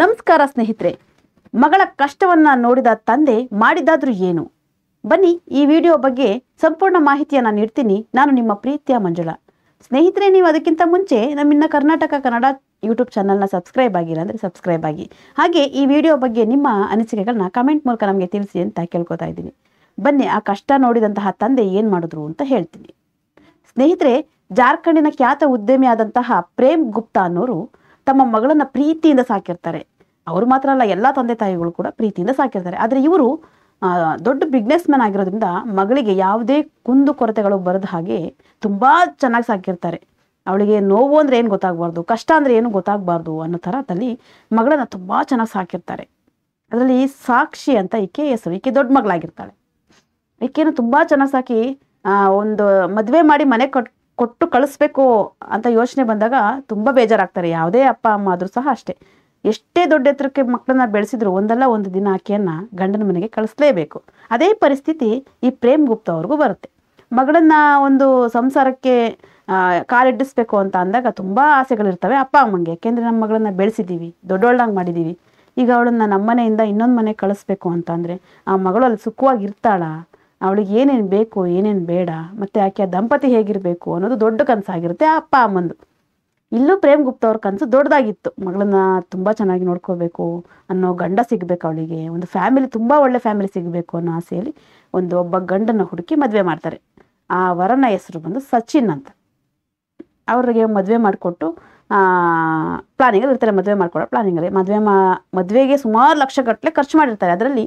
ನಮಸ್ಕಾರ ಸ್ನೇಹಿತರೆ. ಮಗಳ ಕಷ್ಟವನ್ನ ನೋಡಿದ ತಂದೆ ಮಾಡಿದಾದ್ರೂ ಏನು? ಬನ್ನಿ ಈ ವಿಡಿಯೋ ಬಗ್ಗೆ ಸಂಪೂರ್ಣ ಮಾಹಿತಿಯನ್ನು ನೀಡ್ತೀನಿ. ನಾನು ನಿಮ್ಮ ಪ್ರೀತಿಯ ಮಂಜುಳಾ. ಸ್ನೇಹಿತರೆ, ನೀವು ಅದಕ್ಕಿಂತ ಮುಂಚೆ ನಮ್ಮಿನ್ನ ಕರ್ನಾಟಕ ಕನ್ನಡ ಯೂಟ್ಯೂಬ್ ಚಾನಲ್ನ ಸಬ್ಸ್ಕ್ರೈಬ್ ಆಗಿಲ್ಲ ಅಂದರೆ ಸಬ್ಸ್ಕ್ರೈಬ್ ಆಗಿ. ಹಾಗೆ ಈ ವಿಡಿಯೋ ಬಗ್ಗೆ ನಿಮ್ಮ ಅನಿಸಿಕೆಗಳನ್ನ ಕಮೆಂಟ್ ಮೂಲಕ ನಮಗೆ ತಿಳಿಸಿ ಅಂತ ಕೇಳ್ಕೊತಾ ಇದ್ದೀನಿ. ಬನ್ನಿ ಆ ಕಷ್ಟ ನೋಡಿದಂತಹ ತಂದೆ ಏನು ಮಾಡಿದ್ರು ಅಂತ ಹೇಳ್ತೀನಿ. ಸ್ನೇಹಿತರೆ, ಜಾರ್ಖಂಡಿನ ಖ್ಯಾತ ಉದ್ಯಮಿ ಆದಂತಹ ಪ್ರೇಮ್ ಗುಪ್ತಾ ಅನ್ನೋರು ತಮ್ಮ ಮಗಳನ್ನ ಪ್ರೀತಿಯಿಂದ ಸಾಕಿರ್ತಾರೆ. ಅವರು ಮಾತ್ರ ಅಲ್ಲ, ಎಲ್ಲ ತಂದೆ ತಾಯಿಗಳು ಕೂಡ ಪ್ರೀತಿಯಿಂದ ಸಾಕಿರ್ತಾರೆ. ಆದರೆ ಇವರು ದೊಡ್ಡ ಬಿಸ್ನೆಸ್ ಮ್ಯಾನ್ ಆಗಿರೋದ್ರಿಂದ ಮಗಳಿಗೆ ಯಾವುದೇ ಕುಂದು ಕೊರತೆಗಳು ಬರದ ಹಾಗೆ ತುಂಬ ಚೆನ್ನಾಗಿ ಸಾಕಿರ್ತಾರೆ. ಅವಳಿಗೆ ನೋವು ಅಂದರೆ ಏನು ಗೊತ್ತಾಗಬಾರ್ದು, ಕಷ್ಟ ಅಂದರೆ ಏನು ಗೊತ್ತಾಗಬಾರ್ದು ಅನ್ನೋ ಥರದಲ್ಲಿ ಮಗಳನ್ನ ತುಂಬ ಚೆನ್ನಾಗಿ ಸಾಕಿರ್ತಾರೆ. ಅದರಲ್ಲಿ ಸಾಕ್ಷಿ ಅಂತ ಈಕೆ ಹೆಸರು. ಈಕೆ ದೊಡ್ಡ ಮಗಳಾಗಿರ್ತಾಳೆ. ಈಕೆನು ತುಂಬ ಚೆನ್ನಾಗಿ ಸಾಕಿ ಒಂದು ಮದುವೆ ಮಾಡಿ ಮನೆ ಕೊಟ್ಟು ಕಳಿಸ್ಬೇಕು ಅಂತ ಯೋಚನೆ ಬಂದಾಗ ತುಂಬ ಬೇಜಾರಾಗ್ತಾರೆ. ಯಾವುದೇ ಅಪ್ಪ ಅಮ್ಮ ಆದರೂ ಸಹ ಅಷ್ಟೇ. ಎಷ್ಟೇ ದೊಡ್ಡ ಎತ್ತರಕ್ಕೆ ಮಕ್ಕಳನ್ನ ಬೆಳೆಸಿದ್ರು ಒಂದಲ್ಲ ಒಂದು ದಿನ ಆಕೆಯನ್ನು ಗಂಡನ ಮನೆಗೆ ಕಳಿಸ್ಲೇಬೇಕು. ಅದೇ ಪರಿಸ್ಥಿತಿ ಈ ಪ್ರೇಮ್ ಗುಪ್ತಾ ಅವ್ರಿಗೂ ಬರುತ್ತೆ. ಮಗಳನ್ನ ಒಂದು ಸಂಸಾರಕ್ಕೆ ಕಾಲಿಡಿಸ್ಬೇಕು ಅಂತ ಅಂದಾಗ ತುಂಬ ಆಸೆಗಳಿರ್ತವೆ ಅಪ್ಪ ಅಮ್ಮಂಗೆ. ಯಾಕೆಂದರೆ ನಮ್ಮ ಮಗಳನ್ನ ಬೆಳೆಸಿದ್ದೀವಿ, ದೊಡ್ಡೋಳಾಗಿ ಮಾಡಿದ್ದೀವಿ, ಈಗ ಅವಳನ್ನ ನಮ್ಮ ಮನೆಯಿಂದ ಇನ್ನೊಂದು ಮನೆಗೆ ಕಳಿಸ್ಬೇಕು ಅಂತ ಅಂದರೆ ಆ ಮಗಳು ಅಲ್ಲಿ ಸುಖವಾಗಿ ಇರ್ತಾಳ, ಅವಳಿಗೆ ಏನೇನು ಬೇಕು ಏನೇನು ಬೇಡ, ಮತ್ತು ಆಕೆ ದಂಪತಿ ಹೇಗಿರಬೇಕು ಅನ್ನೋದು ದೊಡ್ಡ ಕನಸಾಗಿರುತ್ತೆ ಆ ಅಪ್ಪ ಅಮ್ಮಂದು. ಇಲ್ಲೂ ಪ್ರೇಮ್ ಗುಪ್ತಾ ಅವ್ರ ಕನಸು ದೊಡ್ಡದಾಗಿತ್ತು. ಮಗಳನ್ನ ತುಂಬ ಚೆನ್ನಾಗಿ ನೋಡ್ಕೋಬೇಕು ಅನ್ನೋ ಗಂಡ ಸಿಗಬೇಕು, ಅವಳಿಗೆ ಒಂದು ಫ್ಯಾಮಿಲಿ, ತುಂಬ ಒಳ್ಳೆ ಫ್ಯಾಮಿಲಿ ಸಿಗಬೇಕು ಅನ್ನೋ ಆಸೆಯಲ್ಲಿ ಒಬ್ಬ ಗಂಡನ ಹುಡುಕಿ ಮದುವೆ ಮಾಡ್ತಾರೆ. ಆ ವರನ ಹೆಸರು ಬಂದು ಸಚಿನ್ ಅಂತ. ಅವ್ರಿಗೆ ಮದುವೆ ಮಾಡಿಕೊಟ್ಟು ಪ್ಲಾನಿಂಗಲ್ಲಿ ಇರ್ತಾರೆ. ಮದುವೆ ಮಾಡ್ಕೊಳ್ಳೋ ಪ್ಲಾನಿಂಗಲ್ಲಿ ಮದುವೆಗೆ ಸುಮಾರು ಲಕ್ಷಗಟ್ಟಲೆ ಖರ್ಚು ಮಾಡಿರ್ತಾರೆ. ಅದರಲ್ಲಿ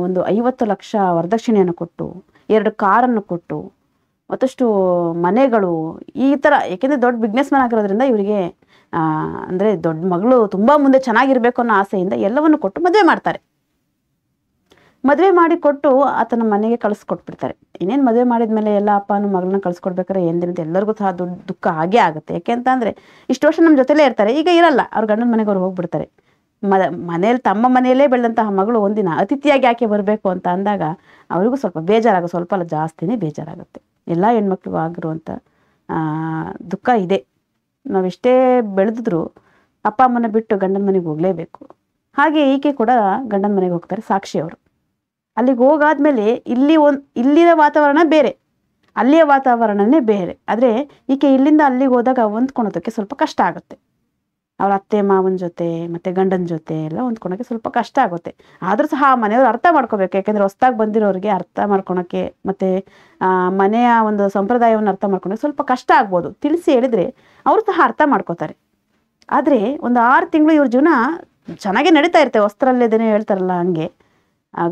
ಒಂದು 50 ಲಕ್ಷ ವರದಕ್ಷಿಣೆಯನ್ನು ಕೊಟ್ಟು, 2 ಕಾರನ್ನು ಕೊಟ್ಟು, ಮತ್ತಷ್ಟು ಮನೆಗಳು, ಈ ಥರ. ಏಕೆಂದರೆ ದೊಡ್ಡ ಬಿಸ್ನೆಸ್ ಮ್ಯಾನ್ ಆಗಿರೋದ್ರಿಂದ ಇವರಿಗೆ ಅಂದರೆ ದೊಡ್ಡ ಮಗಳು ತುಂಬ ಮುಂದೆ ಚೆನ್ನಾಗಿರಬೇಕು ಅನ್ನೋ ಆಸೆಯಿಂದ ಎಲ್ಲವನ್ನು ಕೊಟ್ಟು ಮದುವೆ ಮಾಡ್ತಾರೆ. ಮದುವೆ ಮಾಡಿ ಕೊಟ್ಟು ಆತನ ಮನೆಗೆ ಕಳಿಸ್ಕೊಟ್ಬಿಡ್ತಾರೆ. ಇನ್ನೇನು ಮದುವೆ ಮಾಡಿದ ಮೇಲೆ ಎಲ್ಲ ಅಪ್ಪನೂ ಮಗಳನ್ನ ಕಳಿಸ್ಕೊಡ್ಬೇಕಾದ್ರೆ ಎಂದಿನಂತೆ ಎಲ್ಲರಿಗೂ ಸಹ ದುಃಖ ಆಗೇ ಆಗುತ್ತೆ. ಯಾಕೆ ಅಂತ ಅಂದರೆ ಇಷ್ಟು ವರ್ಷ ನಮ್ಮ ಜೊತೆಲೇ ಇರ್ತಾರೆ, ಈಗ ಇರಲ್ಲ, ಅವ್ರ ಗಂಡನ ಮನೆಗೆ ಅವ್ರು ಹೋಗ್ಬಿಡ್ತಾರೆ. ಮನೇಲಿ ತಮ್ಮ ಮನೆಯಲ್ಲೇ ಬೆಳೆದಂತಹ ಮಗಳು ಒಂದಿನ ಅತಿಥಿಯಾಗಿ ಯಾಕೆ ಬರಬೇಕು ಅಂತ ಅಂದಾಗ ಅವರಿಗೂ ಸ್ವಲ್ಪ ಬೇಜಾರಾಗುತ್ತೆ. ಸ್ವಲ್ಪ ಅಲ್ಲ, ಜಾಸ್ತಿನೇ ಬೇಜಾರಾಗುತ್ತೆ. ಎಲ್ಲ ಹೆಣ್ಮಕ್ಳಿಗೂ ಆಗಿರುವಂಥ ದುಃಖ ಇದೆ. ನಾವೆಷ್ಟೇ ಬೆಳೆದಿದ್ರು ಅಪ್ಪ ಅಮ್ಮನ ಬಿಟ್ಟು ಗಂಡನ ಮನೆಗೆ ಹೋಗಲೇಬೇಕು. ಹಾಗೆ ಈಕೆ ಕೂಡ ಗಂಡನ ಮನೆಗೆ ಹೋಗ್ತಾರೆ, ಸಾಕ್ಷಿ ಅವರು. ಅಲ್ಲಿಗೆ ಹೋಗಾದ್ಮೇಲೆ ಇಲ್ಲಿನ ವಾತಾವರಣ ಬೇರೆ, ಅಲ್ಲಿಯ ವಾತಾವರಣನೇ ಬೇರೆ. ಆದರೆ ಈಕೆ ಇಲ್ಲಿಂದ ಅಲ್ಲಿಗೆ ಹೋದಾಗ ಹೊಂದ್ಕೊಳೋದಕ್ಕೆ ಸ್ವಲ್ಪ ಕಷ್ಟ ಆಗುತ್ತೆ. ಅವ್ರ ಅತ್ತೆ ಮಾವನ ಜೊತೆ ಮತ್ತು ಗಂಡನ ಜೊತೆ ಎಲ್ಲ ಹೊಂದ್ಕೊಳೋಕ್ಕೆ ಸ್ವಲ್ಪ ಕಷ್ಟ ಆಗುತ್ತೆ. ಆದರೂ ಸಹ ಆ ಮನೆಯವರು ಅರ್ಥ ಮಾಡ್ಕೋಬೇಕು. ಯಾಕೆಂದರೆ ಹೊಸ್ದಾಗಿ ಬಂದಿರೋರಿಗೆ ಅರ್ಥ ಮಾಡ್ಕೊಳೋಕ್ಕೆ ಮತ್ತು ಮನೆಯ ಒಂದು ಸಂಪ್ರದಾಯವನ್ನು ಅರ್ಥ ಮಾಡ್ಕೊಳೋಕ್ಕೆ ಸ್ವಲ್ಪ ಕಷ್ಟ ಆಗ್ಬೋದು. ತಿಳಿಸಿ ಹೇಳಿದರೆ ಅವರು ಸಹ ಅರ್ಥ ಮಾಡ್ಕೋತಾರೆ. ಆದರೆ ಒಂದು 6 ತಿಂಗಳು ಇವ್ರ ಜೀವನ ಚೆನ್ನಾಗೇ ನಡೀತಾ ಇರುತ್ತೆ. ವಸ್ತ್ರಲ್ಲೇದೇನೆ ಹೇಳ್ತಾರಲ್ಲ, ಹಂಗೆ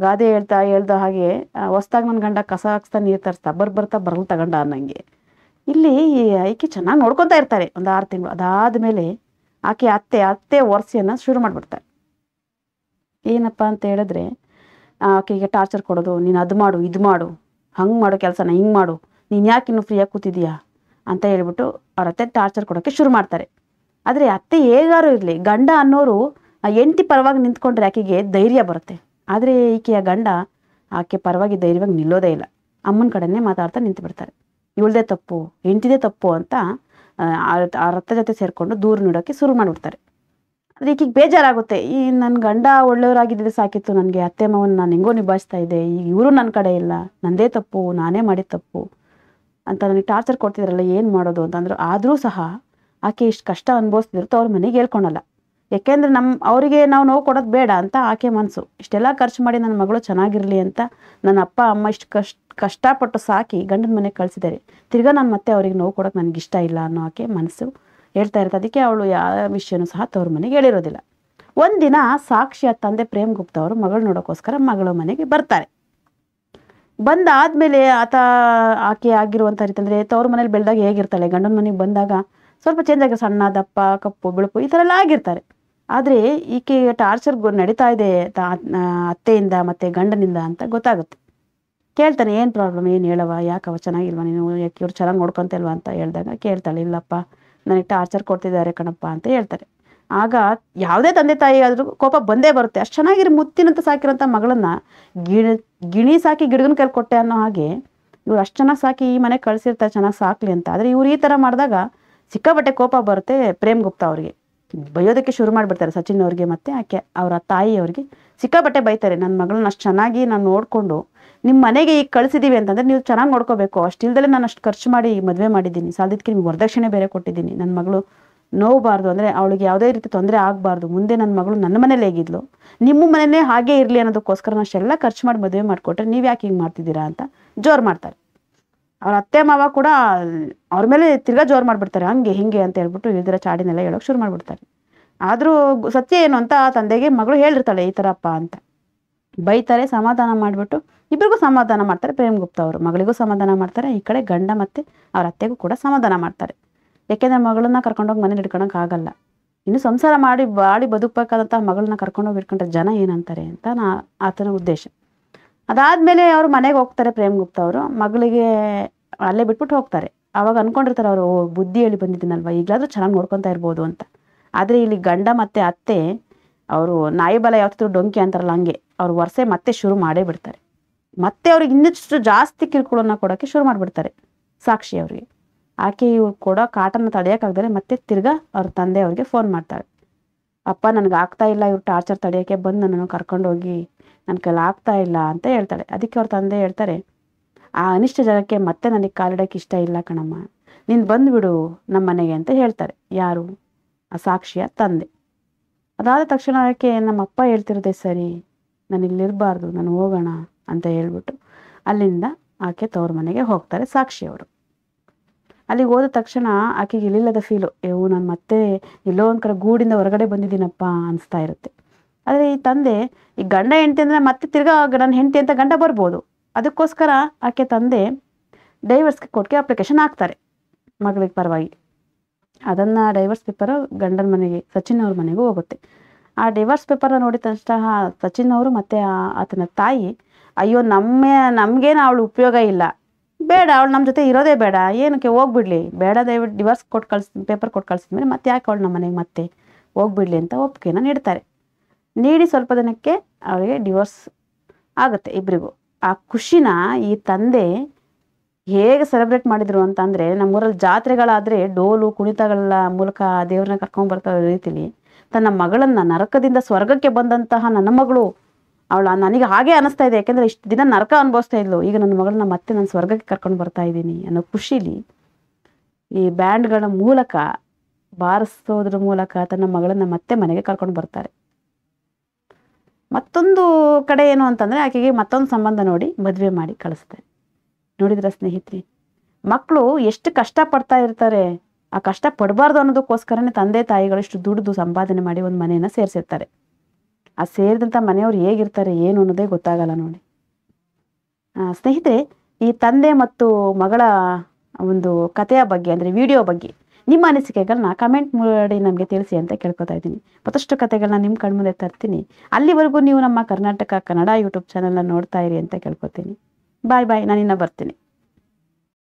ಗಾದೆ ಹೇಳ್ದ ಹಾಗೆ ಹೊಸ್ದಾಗಿ ನನ್ನ ಗಂಡ ಕಸ ಹಾಕ್ಸ್ತಾ ನೀರು ತರಿಸ್ತಾ ಬರ್ತಾ ಬರಲ್ ತಗೊಂಡ ಅನ್ನಂಗೆ ಇಲ್ಲಿ ಈಕೆ ಚೆನ್ನಾಗಿ ನೋಡ್ಕೊತಾ ಇರ್ತಾರೆ ಒಂದು 6 ತಿಂಗಳು. ಅದಾದಮೇಲೆ ಆಕೆ ಅತ್ತೆ ವರ್ಷಿಯನ್ನು ಶುರು ಮಾಡಿಬಿಡ್ತಾರೆ. ಏನಪ್ಪ ಅಂತ ಹೇಳಿದ್ರೆ ಆಕೆಗೆ ಟಾರ್ಚರ್ ಕೊಡೋದು. ನೀನು ಅದು ಮಾಡು, ಇದು ಮಾಡು, ಹಂಗೆ ಮಾಡು ಕೆಲಸನ, ಹಿಂಗೆ ಮಾಡು, ನೀನು ಯಾಕೆ ಇನ್ನೂ ಫ್ರೀಯಾಗಿ ಕೂತಿದೀಯಾ ಅಂತ ಹೇಳ್ಬಿಟ್ಟು ಅವ್ರ ಅತ್ತೆ ಟಾರ್ಚರ್ ಕೊಡೋಕ್ಕೆ ಶುರು ಮಾಡ್ತಾರೆ. ಆದರೆ ಅತ್ತೆ ಹೇಗಾರು ಇರಲಿ, ಗಂಡ ಅನ್ನೋರು ಹೆಂಡತಿ ಪರವಾಗಿ ನಿಂತ್ಕೊಂಡ್ರೆ ಆಕೆಗೆ ಧೈರ್ಯ ಬರುತ್ತೆ. ಆದರೆ ಈಕೆಯ ಗಂಡ ಆಕೆ ಪರವಾಗಿ ಧೈರ್ಯವಾಗಿ ನಿಲ್ಲೋದೇ ಇಲ್ಲ. ಅಮ್ಮನ ಕಡೆನೇ ಮಾತಾಡ್ತಾ ನಿಂತು ಬಿಡ್ತಾರೆ. ಇವಳದೇ ತಪ್ಪು, ಹೆಂಡತಿದೇ ತಪ್ಪು ಅಂತ ಆ ರಕ್ತ ಜೊತೆ ಸೇರಿಕೊಂಡು ದೂರ ನೀಡೋಕ್ಕೆ ಶುರು ಮಾಡಿಬಿಡ್ತಾರೆ. ಆದರೆ ಈಕೆಗೆ ಬೇಜಾರಾಗುತ್ತೆ. ನನ್ನ ಗಂಡ ಒಳ್ಳೆಯವರಾಗಿದ್ದರೆ ಸಾಕಿತ್ತು, ನನಗೆ ಅತ್ತೆ ಮಾವನ್ನ ನಾನು ಹೆಂಗೋ ನಿಭಾಯಿಸ್ತಾ ಇದ್ದೆ, ಈಗ ಇವರು ನನ್ನ ಕಡೆ ಇಲ್ಲ, ನನ್ನದೇ ತಪ್ಪು, ನಾನೇ ಮಾಡಿದ ತಪ್ಪು ಅಂತ ನನಗೆ ಟಾರ್ಚರ್ ಕೊಡ್ತಿದ್ರಲ್ಲ, ಏನು ಮಾಡೋದು ಅಂತಂದ್ರು. ಆದರೂ ಸಹ ಆಕೆ ಇಷ್ಟು ಕಷ್ಟ ಅನುಭವಿಸ್ತಿದ್ರು ಅವ್ರ ಮನೆಗೆ ಹೇಳ್ಕೊಳಲ್ಲ. ಯಾಕೆಂದರೆ ಅವರಿಗೆ ನಾವು ನೋವು ಕೊಡೋದು ಬೇಡ ಅಂತ ಆಕೆ ಮನಸ್ಸು. ಇಷ್ಟೆಲ್ಲ ಖರ್ಚು ಮಾಡಿ ನನ್ನ ಮಗಳು ಚೆನ್ನಾಗಿರಲಿ ಅಂತ ನನ್ನ ಅಪ್ಪ ಅಮ್ಮ ಇಷ್ಟು ಕಷ್ಟಪಟ್ಟು ಸಾಕಿ ಗಂಡನ ಮನೆಗೆ ಕಳಿಸಿದ್ದಾರೆ, ತಿರ್ಗಾ ನಾನು ಮತ್ತೆ ಅವ್ರಿಗೆ ನೋವು ಕೊಡೋಕೆ ನನಗೆ ಇಷ್ಟ ಇಲ್ಲ ಅನ್ನೋ ಆಕೆ ಮನಸ್ಸು ಹೇಳ್ತಾ ಇರುತ್ತೆ. ಅದಕ್ಕೆ ಅವಳು ಯಾವ ವಿಷಯನೂ ಸಹ ತವ್ರ ಮನೆಗೆ ಹೇಳಿರೋದಿಲ್ಲ. ಒಂದಿನ ಸಾಕ್ಷಿಯ ತಂದೆ ಪ್ರೇಮ್ ಗುಪ್ತಾ ಅವರು ಮಗಳು ನೋಡೋಕ್ಕೋಸ್ಕರ ಮಗಳ ಮನೆಗೆ ಬರ್ತಾರೆ. ಬಂದಾದಮೇಲೆ ಆಕೆ ಆಗಿರುವಂಥ ರೀತಿ ಅಂದರೆ ತವ್ರ ಮನೇಲಿ ಬೆಳೆದಾಗ ಹೇಗಿರ್ತಾಳೆ, ಗಂಡನ ಮನೆಗೆ ಬಂದಾಗ ಸ್ವಲ್ಪ ಚೇಂಜ್ ಆಗಿ ಸಣ್ಣ ದಪ್ಪ ಕಪ್ಪು ಬಿಳುಪು ಈ ಥರ ಎಲ್ಲ ಆಗಿರ್ತಾರೆ. ಆದರೆ ಈಕೆ ಟಾರ್ಚರ್ ನಡೀತಾ ಇದೆ ಅತ್ತೆಯಿಂದ ಮತ್ತು ಗಂಡನಿಂದ ಅಂತ ಗೊತ್ತಾಗುತ್ತೆ. ಕೇಳ್ತಾನೆ, ಏನು ಪ್ರಾಬ್ಲಮ್, ಏನು ಹೇಳವ, ಯಾಕವ ಚೆನ್ನಾಗಿಲ್ವ ನೀನು, ಯಾಕೆ ಇವ್ರು ಚೆನ್ನಾಗಿ ನೋಡ್ಕೊತಲ್ವ ಅಂತ ಹೇಳಿದಾಗ ಕೇಳ್ತಾಳೆ, ಇಲ್ಲಪ್ಪ ನನಗೆ ಟಾರ್ಚರ್ ಕೊಡ್ತಿದ್ದಾರೆ ಕಣಪ್ಪ ಅಂತ ಹೇಳ್ತಾರೆ. ಆಗ ಯಾವುದೇ ತಂದೆ ತಾಯಿ ಆದರೂ ಕೋಪ ಬಂದೇ ಬರುತ್ತೆ. ಅಷ್ಟು ಚೆನ್ನಾಗಿರಿ ಮುತ್ತಿನಂತ ಸಾಕಿರೋಂಥ ಮಗಳನ್ನ ಗಿಣಿ ಸಾಕಿ ಗಿಡಗನ ಕೈಲಿ ಕೊಟ್ಟೆ ಅನ್ನೋ ಹಾಗೆ ಇವ್ರು ಅಷ್ಟು ಚೆನ್ನಾಗಿ ಸಾಕಿ ಈ ಮನೆಗೆ ಕಳಿಸಿರ್ತಾರೆ ಚೆನ್ನಾಗಿ ಸಾಕಲಿ ಅಂತ. ಆದರೆ ಇವ್ರು ಈ ಥರ ಮಾಡಿದಾಗ ಸಿಕ್ಕಾಬಟ್ಟೆ ಕೋಪ ಬರುತ್ತೆ ಪ್ರೇಮ್ ಗುಪ್ತಾ ಅವರಿಗೆ. ಬೈಯೋದಕ್ಕೆ ಶುರು ಮಾಡಿಬಿಡ್ತಾರೆ ಸಚಿನ್ ಅವ್ರಿಗೆ ಮತ್ತು ಆಕೆ ಅವರ ತಾಯಿಯವ್ರಿಗೆ ಸಿಕ್ಕಾಪಟ್ಟೆ ಬೈತಾರೆ. ನನ್ನ ಮಗಳನ್ನ ಅಷ್ಟು ಚೆನ್ನಾಗಿ ನಾನು ನೋಡಿಕೊಂಡು ನಿಮ್ಮ ಮನೆಗೆ ಈಗ ಕಳಿಸಿದ್ದೀವಿ ಅಂತಂದರೆ ನೀವು ಚೆನ್ನಾಗಿ ನೋಡ್ಕೋಬೇಕು. ಅಷ್ಟಿಲ್ದಲೇ ನಾನು ಅಷ್ಟು ಖರ್ಚು ಮಾಡಿ ಮದುವೆ ಮಾಡಿದ್ದೀನಿ, ಸಾಲದಕ್ಕೆ ನಿಮ್ಗೆ ವರದಕ್ಷಿಣೆ ಬೇರೆ ಕೊಟ್ಟಿದ್ದೀನಿ. ನನ್ನ ಮಗಳು ನೋವಬಾರ್ದು, ಅಂದರೆ ಅವಳಿಗೆ ಯಾವುದೇ ರೀತಿ ತೊಂದರೆ ಆಗಬಾರ್ದು, ಮುಂದೆ ನನ್ನ ಮಗಳು ನನ್ನ ಮನೇಲಿ ಹೇಗಿದ್ಲು ನಿಮ್ಮ ಮನೆಯೇ ಹಾಗೇ ಇರಲಿ ಅನ್ನೋದಕ್ಕೋಸ್ಕರ ನಾನು ಅಷ್ಟೆಲ್ಲ ಖರ್ಚು ಮಾಡಿ ಮದುವೆ ಮಾಡಿಕೊಟ್ರೆ ನೀವು ಯಾಕೆ ಹಿಂಗೆ ಮಾಡ್ತಿದ್ದೀರಾ ಅಂತ ಜೋರು ಮಾಡ್ತಾರೆ. ಅವ್ರ ಅತ್ತೆ ಮಾವ ಕೂಡ ಅವ್ರ ಮೇಲೆ ತಿರ್ಗಾ ಜೋರು ಮಾಡಿಬಿಡ್ತಾರೆ, ಹಂಗೆ ಹಿಂಗೆ ಅಂತ ಹೇಳ್ಬಿಟ್ಟು ಇಲ್ದಿರ ಚಾಡಿನೆಲ್ಲ ಹೇಳೋಕೆ ಶುರು ಮಾಡಿಬಿಡ್ತಾರೆ. ಆದರೂ ಸತ್ಯ ಏನು ಅಂತ ತಂದೆಗೆ ಮಗಳು ಹೇಳಿರ್ತಾಳೆ ಈ ಥರಪ್ಪ ಅಂತ. ಬೈತಾರೆ, ಸಮಾಧಾನ ಮಾಡಿಬಿಟ್ಟು ಇಬ್ಬರಿಗೂ ಸಮಾಧಾನ ಮಾಡ್ತಾರೆ. ಪ್ರೇಮ್ ಗುಪ್ತಾ ಅವರು ಮಗಳಿಗೂ ಸಮಾಧಾನ ಮಾಡ್ತಾರೆ, ಈ ಕಡೆ ಗಂಡ ಮತ್ತು ಅವ್ರ ಅತ್ತೆಗೂ ಕೂಡ ಸಮಾಧಾನ ಮಾಡ್ತಾರೆ. ಯಾಕೆಂದರೆ ಮಗಳನ್ನ ಕರ್ಕೊಂಡೋಗಿ ಮನೇಲಿ ಇಟ್ಕೊಳಕ್ಕೆ ಆಗಲ್ಲ, ಇನ್ನು ಸಂಸಾರ ಮಾಡಿ ಬಾಡಿ ಬದುಕಬೇಕಾದಂಥ ಮಗಳನ್ನ ಕರ್ಕೊಂಡೋಗಿ ಇಟ್ಕೊಂಡ್ರೆ ಜನ ಏನಂತಾರೆ ಅಂತ ಆತನ ಉದ್ದೇಶ. ಅದಾದಮೇಲೆ ಅವರು ಮನೆಗೆ ಹೋಗ್ತಾರೆ. ಪ್ರೇಮ್ ಗುಪ್ತಾ ಅವರು ಮಗಳಿಗೆ ಅಲ್ಲೇ ಬಿಟ್ಬಿಟ್ಟು ಹೋಗ್ತಾರೆ. ಆವಾಗ ಅಂದ್ಕೊಂಡಿರ್ತಾರೆ ಅವರು, ಬುದ್ಧಿ ಹೇಳಿ ಬಂದಿದ್ದೀನಲ್ವ, ಈಗಲಾದರೂ ಚೆನ್ನಾಗಿ ನೋಡ್ಕೊತಾ ಇರ್ಬೋದು ಅಂತ. ಆದರೆ ಇಲ್ಲಿ ಗಂಡ ಮತ್ತು ಅತ್ತೆ ಅವರು ನಾಯಿ ಬಲ ಯಾವತ್ತಿದ್ರು ಡೊಂಕಿ ಅಂತಾರಲ್ಲ ಹಂಗೆ ಅವ್ರು ವರ್ಷೆ ಮತ್ತೆ ಶುರು ಮಾಡೇ ಬಿಡ್ತಾರೆ. ಮತ್ತೆ ಅವ್ರಿಗೆ ಇನ್ನಷ್ಟು ಜಾಸ್ತಿ ಕಿರುಕುಳನ್ನ ಕೊಡೋಕ್ಕೆ ಶುರು ಮಾಡಿಬಿಡ್ತಾರೆ ಸಾಕ್ಷಿ ಅವರಿಗೆ. ಆಕೆ ಇವ್ರು ಕೊಡೋ ಕಾಟನ್ನು ತಡೆಯೋಕ್ಕಾಗ್ದರೆ ಮತ್ತೆ ತಿರ್ಗಾ ಅವ್ರ ತಂದೆ ಅವ್ರಿಗೆ ಫೋನ್ ಮಾಡ್ತಾಳೆ. ಅಪ್ಪ ನನಗೆ ಆಗ್ತಾ ಇಲ್ಲ, ಇವ್ರು ಟಾರ್ಚರ್ ತಡೆಯೋಕ್ಕೆ ಬಂದು ನನ್ನನ್ನು ಕರ್ಕೊಂಡೋಗಿ ನನ್ನ ಕೈಲಿ ಆಗ್ತಾ ಇಲ್ಲ ಅಂತ ಹೇಳ್ತಾಳೆ. ಅದಕ್ಕೆ ಅವ್ರ ತಂದೆ ಹೇಳ್ತಾರೆ, ಆ ಅನಿಷ್ಟ ಜಾಗಕ್ಕೆ ಮತ್ತೆ ನನಗೆ ಕಾಲಿಡೋಕ್ಕೆ ಇಷ್ಟ ಇಲ್ಲ ಕಣಮ್ಮ, ನೀನು ಬಂದುಬಿಡು ನಮ್ಮ ಮನೆಗೆ ಅಂತ ಹೇಳ್ತಾರೆ. ಯಾರು? ಆ ಸಾಕ್ಷಿಯ ತಂದೆ. ಅದಾದ ತಕ್ಷಣ ಆಕೆ ನಮ್ಮ ಅಪ್ಪ ಹೇಳ್ತಿರೋದೇ ಸರಿ, ನಾನು ಇಲ್ಲಿರಬಾರ್ದು, ನಾನು ಹೋಗೋಣ ಅಂತ ಹೇಳ್ಬಿಟ್ಟು ಅಲ್ಲಿಂದ ಆಕೆ ತವ್ರ ಮನೆಗೆ ಹೋಗ್ತಾರೆ ಸಾಕ್ಷಿಯವರು. ಅಲ್ಲಿಗೆ ಹೋದ ತಕ್ಷಣ ಆಕೆಗೆ ಇಲ್ಲಿಲ್ಲದ ಫೀಲು, ನಾನು ಮತ್ತೆ ಎಲ್ಲೋ ಒಂದು ಕಡೆ ಗೂಡಿಂದ ಹೊರಗಡೆ ಬಂದಿದ್ದೀನಪ್ಪ ಅನಿಸ್ತಾ ಇರುತ್ತೆ. ಆದರೆ ಈ ತಂದೆ ಈ ಗಂಡ ಹೆಂಡತಿ ಅಂದರೆ ಮತ್ತೆ ತಿರ್ಗಾ ನನ್ನ ಹೆಂಡತಿ ಅಂತ ಗಂಡ ಬರ್ಬೋದು. ಅದಕ್ಕೋಸ್ಕರ ಆಕೆ ತಂದೆ ಡೈವರ್ಸ್ಗೆ ಕೊಟ್ಟಿಗೆ ಅಪ್ಲಿಕೇಶನ್ ಹಾಕ್ತಾರೆ ಮಗಳಿಗೆ ಪರವಾಗಿ. ಅದನ್ನು ಡೈವರ್ಸ್ ಪೇಪರು ಗಂಡನ ಮನೆಗೆ ಸಚಿನ್ ಅವ್ರ ಮನೆಗೂ ಹೋಗುತ್ತೆ. ಆ ಡೈವರ್ಸ್ ಪೇಪರ್ನ ನೋಡಿದ ತಕ್ಷಣ ಸಚಿನ್ ಅವರು ಮತ್ತು ಆತನ ತಾಯಿ, ಅಯ್ಯೋ ನಮಗೇನು ಅವಳು ಉಪಯೋಗ ಇಲ್ಲ, ಬೇಡ ಅವಳು ನಮ್ಮ ಜೊತೆ ಇರೋದೇ ಬೇಡ, ಏನಕ್ಕೆ ಹೋಗ್ಬಿಡ್ಲಿ, ಬೇಡ ದಯವಿಟ್ಟು ಡಿವೋರ್ಸ್ ಪೇಪರ್ ಕೊಟ್ಟು ಕಳಿಸಿದ್ಮೇಲೆ ಮತ್ತೆ ಯಾಕೆ ಅವಳು ನಮ್ಮ ಮನೆಗೆ ಮತ್ತೆ ಹೋಗ್ಬಿಡ್ಲಿ ಅಂತ ಒಪ್ಪಿಗೆನ ನೀಡ್ತಾರೆ. ನೀಡಿ ಸ್ವಲ್ಪ ದಿನಕ್ಕೆ ಅವರಿಗೆ ಡಿವೋರ್ಸ್ ಆಗುತ್ತೆ ಇಬ್ಬರಿಗೂ. ಆ ಖುಷಿನ ಈ ತಂದೆ ಹೇಗೆ ಸೆಲೆಬ್ರೇಟ್ ಮಾಡಿದರು ಅಂತಂದರೆ, ನಮ್ಮೂರಲ್ಲಿ ಜಾತ್ರೆಗಳಾದರೆ ಡೋಲು ಕುಣಿತಗಳ ಮೂಲಕ ದೇವ್ರನ್ನ ಕರ್ಕೊಂಡ್ಬರ್ತಾ ರೀತಿಲಿ ತನ್ನ ಮಗಳನ್ನು ನರಕದಿಂದ ಸ್ವರ್ಗಕ್ಕೆ ಬಂದಂತಹ ನನ್ನ ಮಗಳು ನನಗೆ ಹಾಗೆ ಅನ್ನಿಸ್ತಾ ಇದೆ. ಯಾಕೆಂದರೆ ಇಷ್ಟು ದಿನ ನರಕ ಅನುಭವಿಸ್ತಾ ಇದ್ಲು, ಈಗ ನನ್ನ ಮಗಳನ್ನ ಮತ್ತೆ ನಾನು ಸ್ವರ್ಗಕ್ಕೆ ಕರ್ಕೊಂಡು ಬರ್ತಾ ಇದ್ದೀನಿ ಅನ್ನೋ ಖುಷಿಲಿ ಈ ಬ್ಯಾಂಡ್ಗಳ ಮೂಲಕ ಬಾರಿಸೋದ್ರ ಮೂಲಕ ತನ್ನ ಮಗಳನ್ನು ಮತ್ತೆ ಮನೆಗೆ ಕರ್ಕೊಂಡು ಬರ್ತಾರೆ. ಮತ್ತೊಂದು ಕಡೆ ಏನು ಅಂತಂದರೆ ಆಕೆಗೆ ಮತ್ತೊಂದು ಸಂಬಂಧ ನೋಡಿ ಮದುವೆ ಮಾಡಿ ಕಳಿಸ್ತಾರೆ. ನೋಡಿದ್ರ ಸ್ನೇಹಿತರೆ, ಮಕ್ಕಳು ಎಷ್ಟು ಕಷ್ಟಪಡ್ತಾ ಇರ್ತಾರೆ, ಆ ಕಷ್ಟ ಪಡಬಾರ್ದು ಅನ್ನೋದಕ್ಕೋಸ್ಕರನೇ ತಂದೆ ತಾಯಿಗಳು ಇಷ್ಟು ದುಡ್ದು ಸಂಪಾದನೆ ಮಾಡಿ ಒಂದು ಮನೆಯನ್ನು ಸೇರಿಸಿರ್ತಾರೆ. ಆ ಸೇರಿದಂಥ ಮನೆಯವ್ರು ಹೇಗಿರ್ತಾರೆ ಏನು ಅನ್ನೋದೇ ಗೊತ್ತಾಗಲ್ಲ ನೋಡಿ. ಸ್ನೇಹಿತರೆ, ಈ ತಂದೆ ಮತ್ತು ಮಗಳ ಒಂದು ಕಥೆಯ ಬಗ್ಗೆ ಅಂದರೆ ವಿಡಿಯೋ ಬಗ್ಗೆ ನಿಮ್ಮ ಅನಿಸಿಕೆಗಳನ್ನ ಕಮೆಂಟ್ ಮಾಡಿ ನಮಗೆ ತಿಳಿಸಿ ಅಂತ ಕೇಳ್ಕೊತಾ ಇದ್ದೀನಿ. ಮತ್ತಷ್ಟು ಕಥೆಗಳನ್ನ ನಿಮ್ಮ ಕಣ್ಮುಂದೆ ತರ್ತೀನಿ. ಅಲ್ಲಿವರೆಗೂ ನೀವು ನಮ್ಮ ಕರ್ನಾಟಕ ಕನ್ನಡ ಯೂಟ್ಯೂಬ್ ಚಾನಲ್ನ ನೋಡ್ತಾ ಇರಿ ಅಂತ ಕೇಳ್ಕೊತೀನಿ. ಬಾಯ್ ಬಾಯ್, ನಾನಿನ್ನ ಬರ್ತೀನಿ.